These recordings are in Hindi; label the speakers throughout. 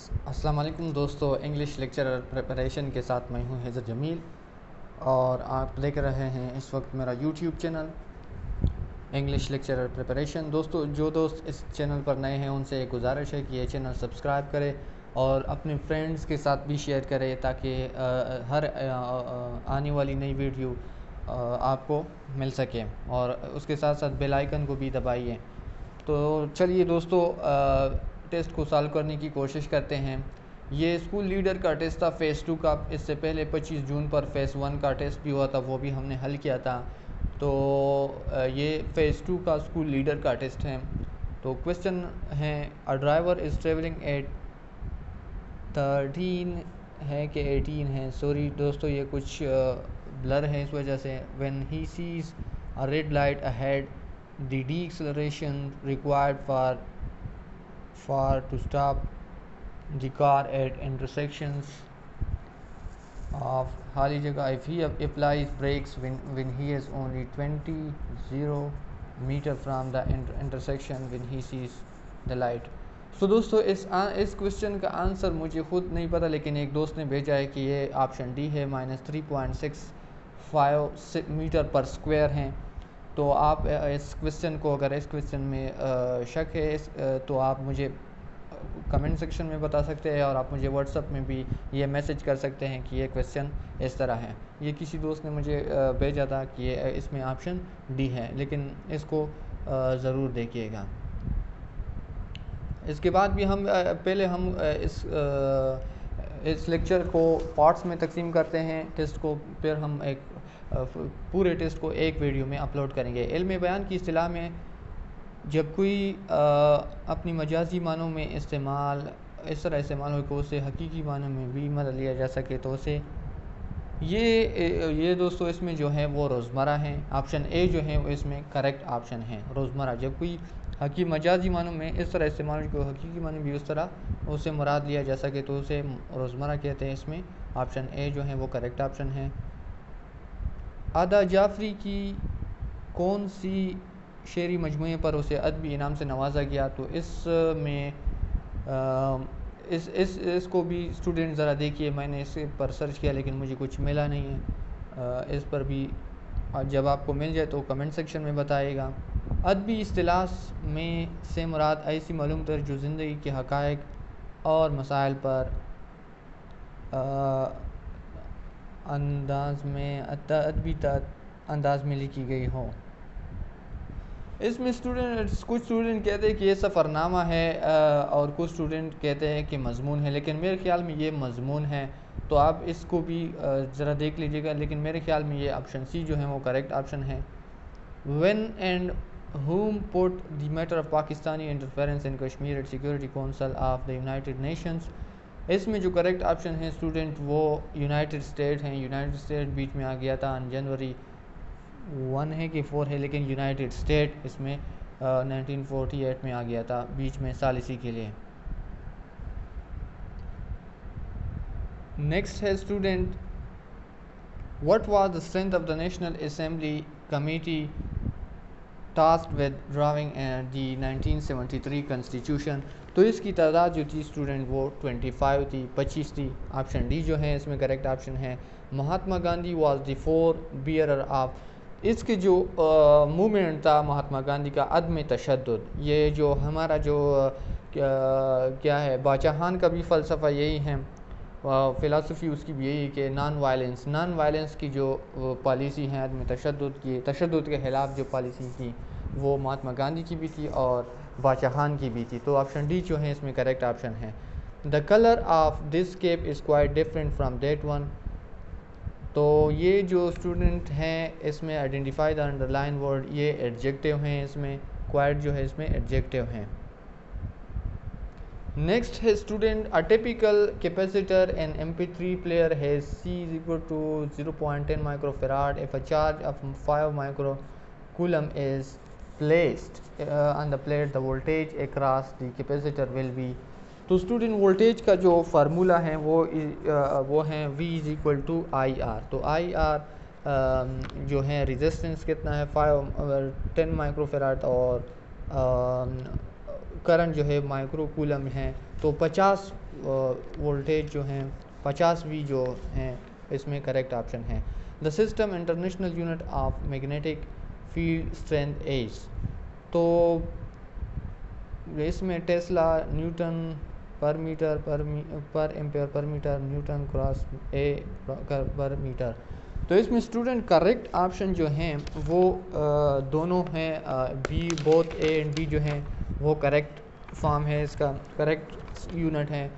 Speaker 1: अस्सलाम वालेकुम दोस्तों, इंग्लिश लेक्चरर प्रिपरेशन के साथ मैं हूं हैज़र जमील और आप देख रहे हैं इस वक्त मेरा YouTube channel English lecturer preparation. दोस्तों, जो दोस्त इस चैनल पर नए हैं उनसे एक गुजारिश है कि ये चैनल सब्सक्राइब करें और अपने फ्रेंड्स के साथ भी शेयर करें ताकि हर आने वाली नई वीडियो आपको मिल सके और उसके साथ साथ बेल आइकन को भी दबाइए। तो चलिए दोस्तों, टेस्ट को सॉल्व करने की कोशिश करते हैं। ये स्कूल लीडर का टेस्ट था फ़ेज़ 2 का। इससे पहले 25 जून पर फ़ेज़ 1 का टेस्ट भी हुआ था, वो भी हमने हल किया था। तो ये फ़ेज़ 2 का स्कूल लीडर का टेस्ट है। तो क्वेश्चन है, a driver is travelling at 13 है कि 18 है, सॉरी दोस्तों ये कुछ ब्लर है इस वजह से। When he sees a red light ahead the deceleration required for to stop the car at intersections of खाली जगह if he applies brakes when he is only 20 meter from the intersection when he sees the light। तो दोस्तों इस क्वेश्चन का आंसर मुझे खुद नहीं पता, लेकिन एक दोस्त ने भेजा है कि ये ऑप्शन डी है, -3.65 मीटर पर स्क्वायर हैं। तो आप इस क्वेश्चन को, अगर इस क्वेश्चन में शक है तो आप मुझे कमेंट सेक्शन में बता सकते हैं और आप मुझे व्हाट्सएप में भी ये मैसेज कर सकते हैं कि ये क्वेश्चन इस तरह है। ये किसी दोस्त ने मुझे भेजा था कि ये इसमें ऑप्शन डी है, लेकिन इसको ज़रूर देखिएगा। इसके बाद भी हम पहले हम इस लेक्चर को पार्ट्स में तकसीम करते हैं टेस्ट को, फिर हम एक पूरे टेस्ट को एक वीडियो में अपलोड करेंगे। इल्म बयान की इस्तिलाह में जब कोई अपनी मजाजी मानों में इस्तेमाल इस तरह इस्तेमाल हो कि उसे हकीकी मानों में भी मदद लिया जा सके, तो उसे ये दोस्तों इसमें जो है वो रोज़मर्रा हैं। ऑप्शन ए जो है वो इसमें करेक्ट ऑप्शन है, रोज़मर्रा। जब कोई मजाजी मानों में इस तरह इस्तेमाल को हकीकी मानों भी उस तरह उसे मुराद लिया जा सके तो उसे रोज़मर्रा कहते हैं। इसमें ऑप्शन ए जो है वो करेक्ट ऑप्शन है। आदा जाफरी की कौन सी शेरी मजमूए पर उसे अदबी इनाम से नवाजा गया? तो इसमें इसको भी स्टूडेंट ज़रा देखिए, मैंने इस पर सर्च किया लेकिन मुझे कुछ मिला नहीं है। इस पर भी जब आपको मिल जाए तो कमेंट सेक्शन में बताइएगा। अदबी इस्तिलाह में से मुराद ऐसी मालूम तर जो ज़िंदगी के हक़ाइक़ और मसाइल पर अंदाज में अदबी अंदाज में लिखी गई हो। इसमें कुछ स्टूडेंट कहते हैं कि ये सफ़रनामा है और कुछ स्टूडेंट कहते हैं कि मज़मून है, लेकिन मेरे ख्याल में ये मज़मून है। तो आप इसको भी ज़रा देख लीजिएगा, लेकिन मेरे ख्याल में ये ऑप्शन सी जो है वो करेक्ट ऑप्शन है। When and whom put the matter of Pakistani interference in Kashmir at Security Council of the United Nations। इसमें जो करेक्ट ऑप्शन है स्टूडेंट वो यूनाइटेड स्टेट हैं। यूनाइटेड स्टेट बीच में आ गया था, जनवरी 1 है कि 4 है, लेकिन यूनाइटेड स्टेट इसमें 1948 में आ गया था बीच में सालिसी के लिए। नेक्स्ट है student, what was the strength of the national assembly committee tasked with drawing the 1973 constitution. तो इसकी तादाद जो थी स्टूडेंट वो 25 थी। ऑप्शन डी जो है इसमें करेक्ट ऑप्शन है। Mahatma Gandhi was the forebearer of, इसके जो मूवमेंट था महात्मा गांधी का अदम तशद्दुद। ये जो हमारा जो क्या है, बादशाहान का भी फ़लसफ़ा यही है, फ़िलासफ़ी उसकी भी यही है कि नॉन वायलेंस की जो पॉलिसी है अदम तशद्दुद के ख़िलाफ़ जो पॉलिसी थी वो महात्मा गांधी की भी थी और बादशाहान की भी थी। तो ऑप्शन डी जो है इसमें करेक्ट ऑप्शन है। The colour of this cape is quite different from that one. तो ये जो स्टूडेंट हैं इसमें आइडेंटिफाई द अंडरलाइन वर्ड, ये एडजेक्टिव हैं, इसमें क्वाइट जो है इसमें एडजेक्टिव हैं। नेक्स्ट है student, a typical capacitor an MP3 player has C is equal to 0.10 microfarad if a charge of 5 microcoulomb is placed on the plate, the voltage across the capacitor will be। तो स्टूडेंट वोल्टेज का जो फार्मूला है वो है V is equal to IR। तो IR जो है रेजिस्टेंस कितना है 10 माइक्रोफेराड और करंट जो है माइक्रो कूलम है, तो 50 वोल्टेज जो हैं 50 वी जो हैं इसमें करेक्ट ऑप्शन है। The system international unit of magnetic field strength is, तो इसमें tesla newton per meter per ampere per meter newton cross A per meter. तो इसमें स्टूडेंट करेक्ट ऑप्शन जो हैं वो दोनों हैं, B both A and B जो हैं वो करेक्ट फॉर्म है, इसका करेक्ट यूनिट है,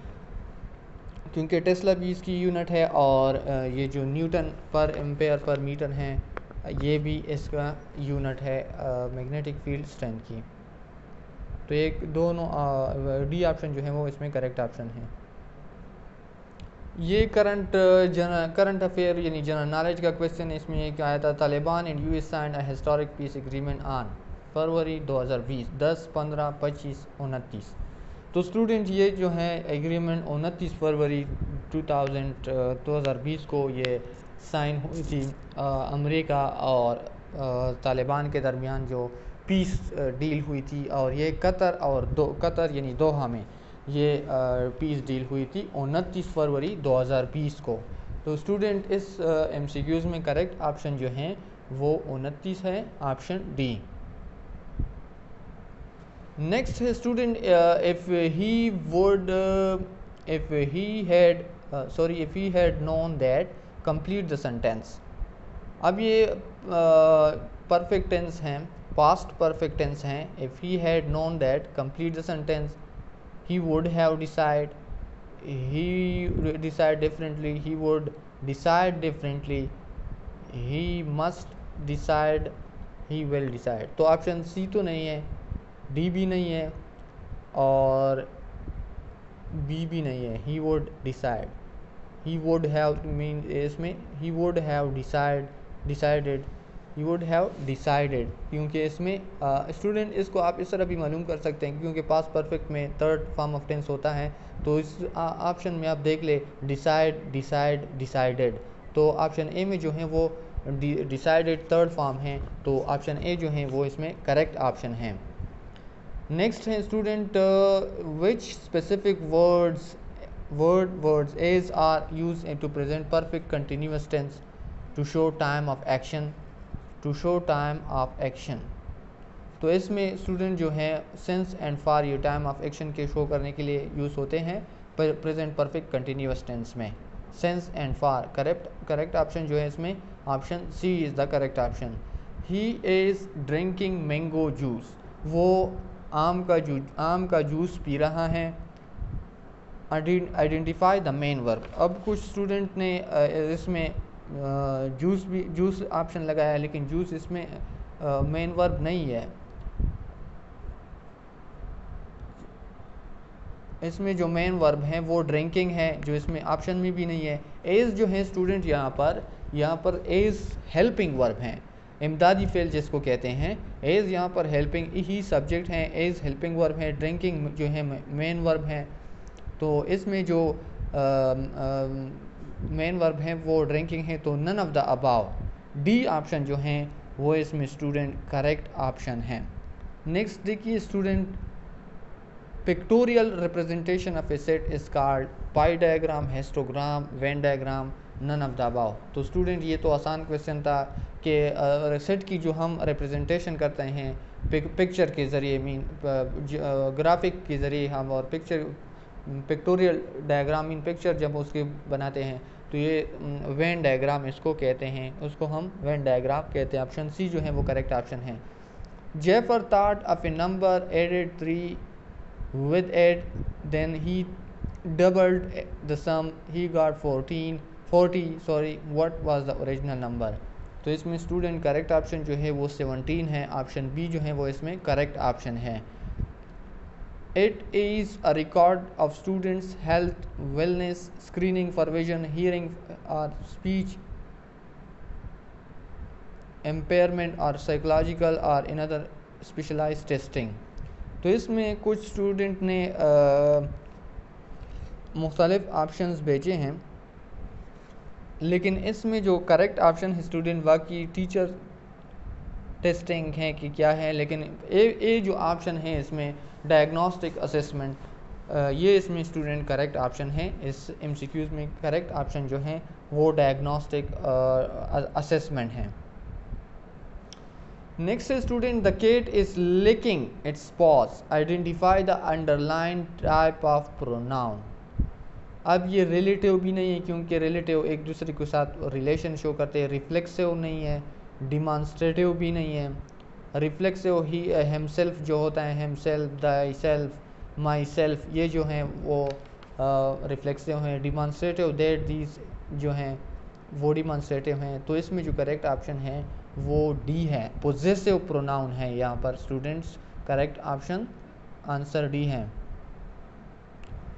Speaker 1: क्योंकि टेस्ला भी इसकी यूनिट है और ये जो न्यूटन पर एम्पेयर पर मीटर हैं ये भी इसका यूनिट है मैग्नेटिक फील्ड स्ट्रेंथ की। तो एक दोनों डी ऑप्शन जो है वो इसमें करेक्ट ऑप्शन है। ये करंट अफेयर यानी जनरल नॉलेज का क्वेश्चन है। इसमें एक आया था, Taliban and US signed a historic piece agreement on फरवरी 2020, 10, 15, 25, 29। तो स्टूडेंट ये जो है एग्रीमेंट 29 फरवरी 2020 को ये साइन हुई थी अमेरिका और तालिबान के दरमियान जो पीस डील हुई थी, और ये कतर यानी दोहा में ये पीस डील हुई थी 29 फरवरी 2020 को। तो स्टूडेंट इस एमसीक्यूज़ में करेक्ट ऑप्शन जो हैं वो 29 है, ऑप्शन डी। नेक्स्ट है student, if he had known that complete the sentence. अब ये परफेक्ट टेंस हैं, पास्ट परफेक्ट टेंस हैं। If he had known that complete the sentence, he would have decide, he decide differently, he would decide differently, he must decide, he will decide। तो ऑप्शन सी तो नहीं है, डी भी नहीं है और बी भी नहीं है, he would decide, he would have mean इसमें he would have decided, he would have decided, क्योंकि इसमें स्टूडेंट इसको आप इस तरह भी मालूम कर सकते हैं क्योंकि पास्ट परफेक्ट में थर्ड फॉर्म ऑफ टेंस होता है। तो इस ऑप्शन में आप देख ले डिसाइडेड, तो ऑप्शन ए में जो है वो डिसाइडेड थर्ड फॉर्म है, तो ऑप्शन ए जो है वो इसमें करेक्ट ऑप्शन है। नेक्स्ट है student, which specific words as are use to present perfect continuous tense to show time of action, to show time of action. तो इसमें स्टूडेंट जो है सिंस एंड फॉर ये टाइम ऑफ एक्शन के शो करने के लिए यूज़ होते हैं प्रेजेंट परफेक्ट कंटिन्यूअस टेंस में। Since and for correct option जो है इसमें option C is the correct option. He is drinking mango juice, वो आम का जूस पी रहा है। Identify the main verb. अब कुछ स्टूडेंट ने इसमें जूस ऑप्शन लगाया है, लेकिन जूस इसमें मेन वर्ब नहीं है। इसमें जो मेन वर्ब है वो ड्रिंकिंग है, जो इसमें ऑप्शन में भी नहीं है। एज जो है स्टूडेंट यहाँ पर एज हेल्पिंग वर्ब हैं, इमदादी फेल जिसको कहते हैं। एज यहाँ पर हेल्पिंग ही सब्जेक्ट हैं, एज हेल्पिंग वर्ब है, ड्रिंकिंग जो है मेन वर्ब है। तो इसमें जो मेन वर्ब हैं वो ड्रिंकिंग है, तो none of the above, D option जो हैं वो इसमें स्टूडेंट करेक्ट ऑप्शन है। नेक्स्ट देखिए student, pictorial representation of a set is called pie diagram, histogram, Venn diagram, none of the above. तो स्टूडेंट ये तो आसान क्वेश्चन था कि सेट की जो हम रिप्रेजेंटेशन करते हैं पिक्चर के ज़रिए, मीन ग्राफिक के ज़रिए हम, और पिक्टोरियल डायग्राम मीन पिक्चर जब उसके बनाते हैं तो ये वेन डायग्राम इसको कहते हैं, उसको हम वेन डायग्राम कहते हैं। ऑप्शन सी जो है वो करेक्ट ऑप्शन है। जेफर thought of a number added 3 with it, then he doubled the sum, he got 40, what was the original number। तो इसमें स्टूडेंट करेक्ट ऑप्शन जो है वो 17 है, ऑप्शन बी जो है वो इसमें करेक्ट ऑप्शन है। It is a record of students health, wellness, screening for vision, hearing और स्पीच impairment और साइकोलॉजिकल और इन अदर स्पेशलाइज्ड टेस्टिंग। तो इसमें कुछ स्टूडेंट ने मुख्तलिफ ऑप्शंस भेजे हैं, लेकिन इसमें जो करेक्ट ऑप्शन है स्टूडेंट वाकई टीचर टेस्टिंग है कि क्या है, लेकिन ए जो ऑप्शन है इसमें डायग्नोस्टिक असेसमेंट, ये इसमें स्टूडेंट करेक्ट ऑप्शन है। इस एमसीक्यूज़ में करेक्ट ऑप्शन जो है वो डायग्नोस्टिक असेसमेंट है। Next student, the cat is licking its paws, identify the underline type of pronoun. अब ये रिलेटिव भी नहीं है क्योंकि रिलेटिव एक दूसरे के साथ रिलेशन शो करते हैं, रिफ्लेक्सिव नहीं है, डिमॉन्स्ट्रेटिव भी नहीं है। रिफ्लेक्सिव ही हिमसेल्फ जो होता है, himself, thy self, my self, ये जो हैं वो रिफ्लेक्सिव हैं। डिमॉन्स्ट्रेटिव, दैट, दीज जो हैं वो डिमॉन्स्ट्रेटिव हैं। तो इसमें जो करेक्ट ऑप्शन है वो डी है, पोजेसिव प्रोनाउन है यहाँ पर students. Correct option answer D है।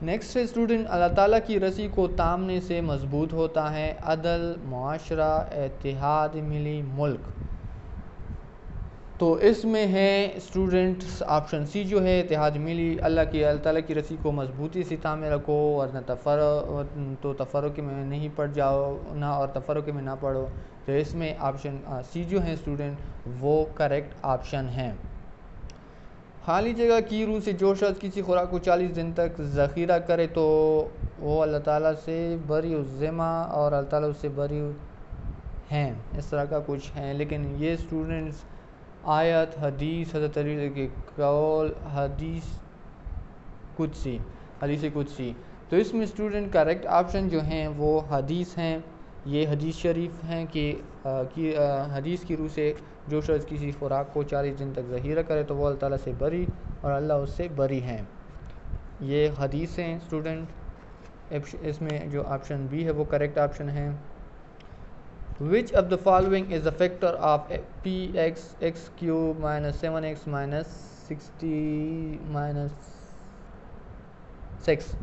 Speaker 1: नेक्स्ट स्टूडेंट, अल्लाह ताला की रस्सी को तामने से मजबूत होता है अदल, मुआशरा, इत्तेहाद मिली, मुल्क। तो इसमें है स्टूडेंट्स ऑप्शन सी जो है इत्तेहाद मिली। अल्लाह ताला की रस्सी को मजबूती से तामे रखो और न तफरुक में नहीं पड़ जाओ ना, और तफरुक में ना पढ़ो। तो इसमें ऑप्शन सी जो है स्टूडेंट वो करेक्ट ऑप्शन है। खाली जगह की रूह से जो शख्स किसी खुराक को 40 दिन तक ज़ख़ीरा करे तो वो अल्लाह ताला से बरी ज़िम्मा और अल्लाह ताला उससे बरी हैं, इस तरह का कुछ है। लेकिन ये स्टूडेंट्स आयत, हदीस, हज़रत अली के कौल, हदीस कुदसी। तो इसमें स्टूडेंट करेक्ट ऑप्शन जो हैं वो हदीस हैं। ये हदीस शरीफ हैं कि हदीस की रूह से जो शख्स किसी खुराक को 40 दिन तक ज़हीरा करे तो वो अल्लाह ताला से बरी और अल्लाह उससे बरी हैं। ये हदीस हैं स्टूडेंट। इसमें जो ऑप्शन बी है वो करेक्ट ऑप्शन है। Which of the following is the factor of P x x cube minus 7x minus 60 minus 6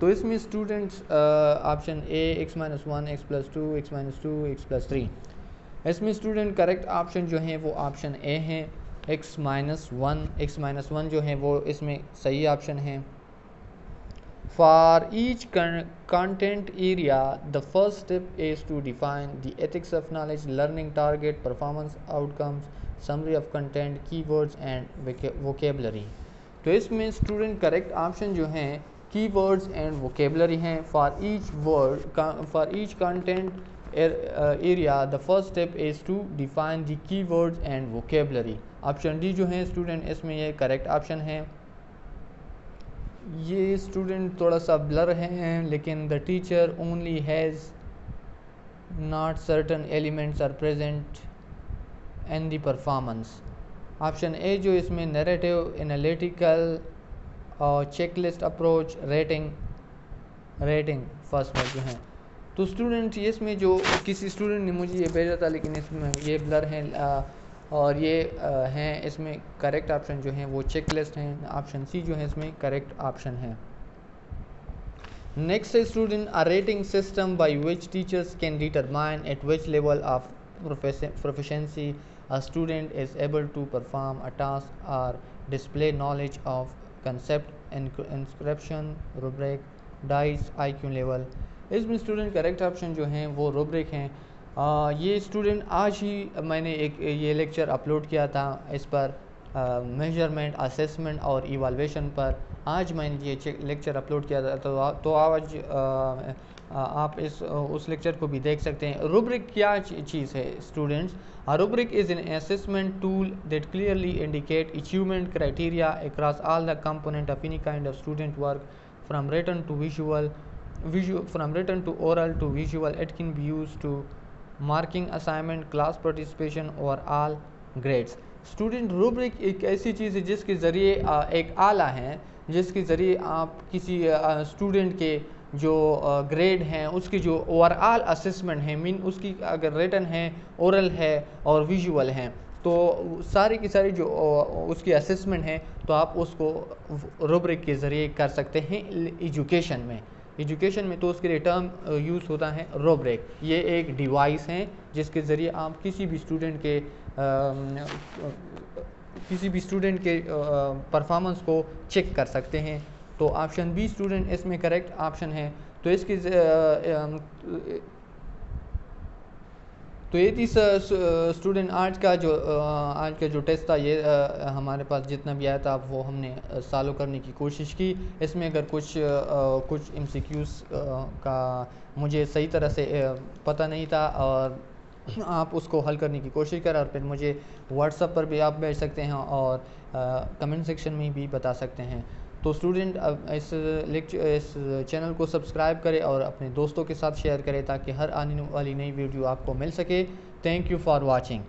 Speaker 1: तो इसमें students option A x minus 1, x plus 2, x minus 2, x plus 3। इसमें स्टूडेंट करेक्ट ऑप्शन जो हैं वो ऑप्शन ए हैं, एक्स माइनस 1 जो है वो इसमें सही ऑप्शन है। For each content area the first step is to define the ethics of knowledge, learning target, performance outcomes, summary of content, keywords and vocabulary. तो इसमें स्टूडेंट करेक्ट ऑप्शन जो हैं कीवर्ड्स एंड वोकेबलरी हैं। For each content area the first step is to define the keywords and vocabulary। Option D जो है स्टूडेंट इसमें ये करेक्ट ऑप्शन है। ये स्टूडेंट थोड़ा सा ब्लर हैं लेकिन the teacher only has not certain elements are present in the performance. Option A जो इसमें नैरेटिव, एनालिटिकल और चेकलिस्ट अप्रोच, रेटिंग फर्स्ट में जो हैं। तो स्टूडेंट इसमें जो किसी स्टूडेंट ने मुझे ये भेजा था लेकिन इसमें ये ब्लर हैं और ये हैं, इसमें करेक्ट ऑप्शन जो हैं वो चेकलिस्ट हैं। ऑप्शन सी जो है इसमें करेक्ट ऑप्शन है। Next student, a rating system by which teachers can determine at which level of proficiency a student is able to perform a task और display knowledge of concept, inscription, rubric, dice, IQ level. इसमें स्टूडेंट करेक्ट ऑप्शन जो हैं वो रूब्रिक हैं। ये स्टूडेंट आज ही मैंने एक ये लेक्चर अपलोड किया था इस पर मेजरमेंट, असेसमेंट और इवाल्वेशन पर। आज मैंने ये लेक्चर अपलोड किया था तो आज आप उस लेक्चर को भी देख सकते हैं। रूब्रिक क्या चीज़ है students? Rubric is an assessment tool that clearly indicate achievement criteria across all the component of any kind of student work from written to oral to visual. It can be used to marking assignment, class participation or all grades। Student rubric एक ऐसी चीज़ है जिसके ज़रिए एक आला है जिसके ज़रिए आप किसी स्टूडेंट के जो ग्रेड हैं उसकी जो ओवरऑल असेसमेंट है, मीन उसकी अगर रिटन है, ओरल है और विजुअल हैं तो सारी की सारी जो उसकी असेसमेंट है तो आप उसको रूब्रिक के ज़रिए कर सकते हैं। एजुकेशन में तो उसके लिए टर्म यूज़ होता है रूब्रिक। ये एक डिवाइस है जिसके ज़रिए आप किसी भी स्टूडेंट के परफॉर्मेंस को चेक कर सकते हैं। तो ऑप्शन बी स्टूडेंट इसमें करेक्ट ऑप्शन है। तो तो ये थी स्टूडेंट आज का जो टेस्ट था, ये हमारे पास जितना भी आया था वो हमने सॉल्व करने की कोशिश की। इसमें अगर कुछ एमसीक्यूज़ का मुझे सही तरह से पता नहीं था, और आप उसको हल करने की कोशिश करें, और फिर मुझे व्हाट्सएप पर भी आप भेज सकते हैं और कमेंट सेक्शन में भी बता सकते हैं। तो स्टूडेंट अब इस चैनल को सब्सक्राइब करें और अपने दोस्तों के साथ शेयर करें ताकि हर आने वाली नई वीडियो आपको मिल सके। Thank you for watching.